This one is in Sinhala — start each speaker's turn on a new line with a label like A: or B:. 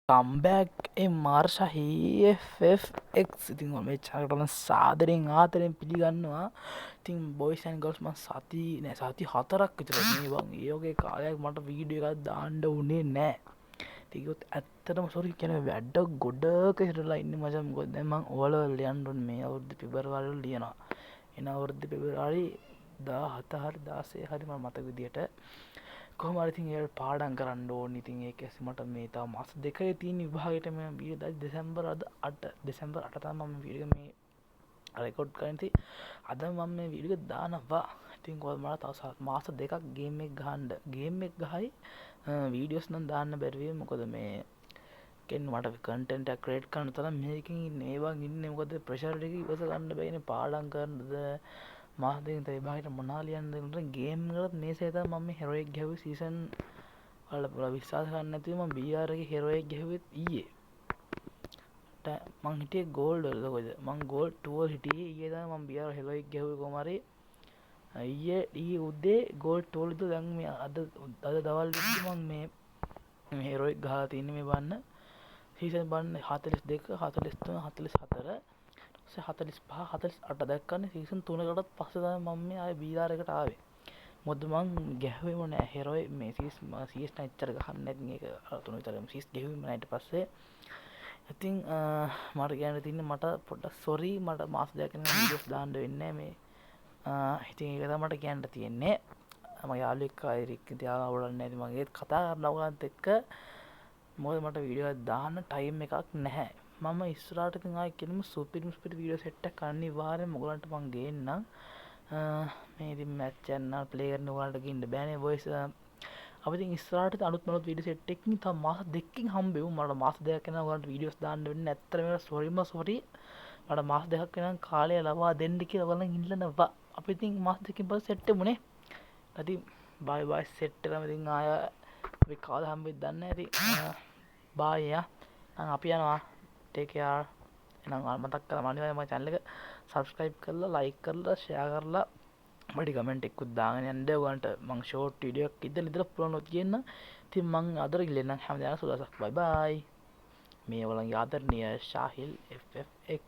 A: කම්බැක් මාර්ෂහි FFX ඉතින් මේ චනකටම සාදරෙන් ආතරෙන් පිළිගන්නවා. ඉතින් බොයිසන් ගල්ස් මං සති නෑ සති 4ක් විතර මේ වන් ඒෝගේ කාලයක් මට වීඩියෝ එකක් දාන්න උනේ නෑ. තිකොත් ඇත්තටම සොරි කියන වැඩ ගොඩක හිටලා ඉන්න මචං මොකද දැන් මං ඕලෙවල් ලියන්න ඕනේ මේ අවුරුද්ද පෙබරවාරි වල ලියනවා. එන අවුරුද්ද පෙබරවාරි 17 හරි 16 හරි මම මතක විදියට කොහොම හරි ඉතින් ඒක පාඩම් කරන්න ඕනේ. ඉතින් ඒක ඇස්සේ මට මේ තව මාස දෙකේ තියෙන විභාගයට මම වීඩියෝ දායි දෙසැම්බර් අද 8 දෙසැම්බර් 8 තමයි මම වීඩියෝ මේ රෙකෝඩ් කරන්නේ. ඉතින් අද මම මේ වීඩියෝ දානවා. ඉතින් කොහොමද මට තව මාස දෙකක් ගේම් එක ගහන්න. ගේම් එක ගහයි වීඩියෝස් නම් දාන්න බැරි වෙයි. මොකද මේ කෙන් මට කන්ටෙන්ට් එක ක්‍රියේට් කරන්න තරම් මේකකින් ඉන්නේ. ඒ වගේ ඉන්නේ මොකද ප්‍රෙෂර් එක ඉවස ගන්න බැයිනේ. පාඩම් කරන්නද මාස දෙකකින් තව විභාගයට මොනවා ලියන්නද කියලා ගේම් වලත් මේසේ තමයි මම හෙරොයික් ගැහුවේ සීසන් වල විශ්වාස කරන්න නැතිව මම BR එකේ හෙරොයික් ගැහුවෙත් ඊයේ. මං හිටියේ ගෝල්ඩ් වල කොහෙද මං ගෝල්ඩ් 2 වල හිටියේ ඊයේ තමයි මම BR හෙරොයික් ගැහුවේ කොහම හරි ඊයේ උදේ ගෝල්ඩ් 2 වල දැන් මේ අද දවල් මං මේ හෙරොයික් ගහලා තින්නේ මේ බලන්න සීසන් බලන්න 42 43 44 45 48 දැක්කන්නේ සීසන් 3කටත් පස්සේ තමයි මම මේ ආයේ BR එකට ආවේ. මොකද මං ගැහුවේම නෑ හෙරොයි මේ CS නැච්චර ගහන්න නැති මේක 3 විතරම CS ගැහුවේම නෑ. ඊට පස්සේ ඉතින් මට කියන්න තියෙන්නේ මට පොඩ්ඩක් සොරි මට මාස දෙකක් යනකම් වීඩියෝස් දාන්න වෙන්නේ මේ ඉතින් ඒක තමයි මට කියන්න තියෙන්නේ. මගේ යාළුවෙක් අයිරික් ඉතින් යාළුවා අවුලක් නැහැ. ඉතින් මම ඒත් කතා කරනවා ඔයගලන්ට එක්ක මොකද මට වීඩියෝ එකක් දාන්න ටයිම් එකක් නැහැ. මම ඉස්සරහට ඉතින් ආයෙ කෙලින්ම සුපිරි වීඩියෝ සෙට් එකක් අනිවාර්යෙන්ම ඔයගලන්ට මම ගේන්නම්. මේ ඉතින් මැච් චැනල් ප්ලේ කරන ඔයාලට ගින්න බෑනේ වොයිස් අපි ඉතින් ඉස්සරහට අලුත් වීඩියෝ සෙට් එකකින් තව මාස දෙකකින් හම්බෙමු. මට මාස දෙකක් යනවා ඔයාලට වීඩියෝස් දාන්න වෙන්නේ. ඇත්තටම මේක සෝරි මට මාස දෙකක් වෙනකන් කාලය ලබා දෙන්න කියලා ඔයාලන් ඉල්ලනවා. අපි ඉතින් මාස දෙකකින් පස්සේ සෙට් වෙමුනේ. ඉතින් බයි බයි සෙට් වෙලා ඉතින් ආය අපි කවදා හම්බෙයිද දන්නේ නැහැ. ඉතින් බයි යා. අපි යනවා. Take care. එහෙනම් මතක් කරලා අනිවාර්යයෙන් මගේ channel එක subscribe කරලා like කරලා share කරලා මට කමෙන්ට් එකකුත් දාගෙන යන්න. ඔයගලන්ට මං ෂෝට් වීඩියෝ එකක් ඉදලා පුළුවන් ඔත් කියන්න. ඉතින් මං අදට ඉල්ලන්න හැමදාම සුදාසක්. බයි බයි. මේ ඔයගලන්ගේ ආදරණීය ශාහිල් FFX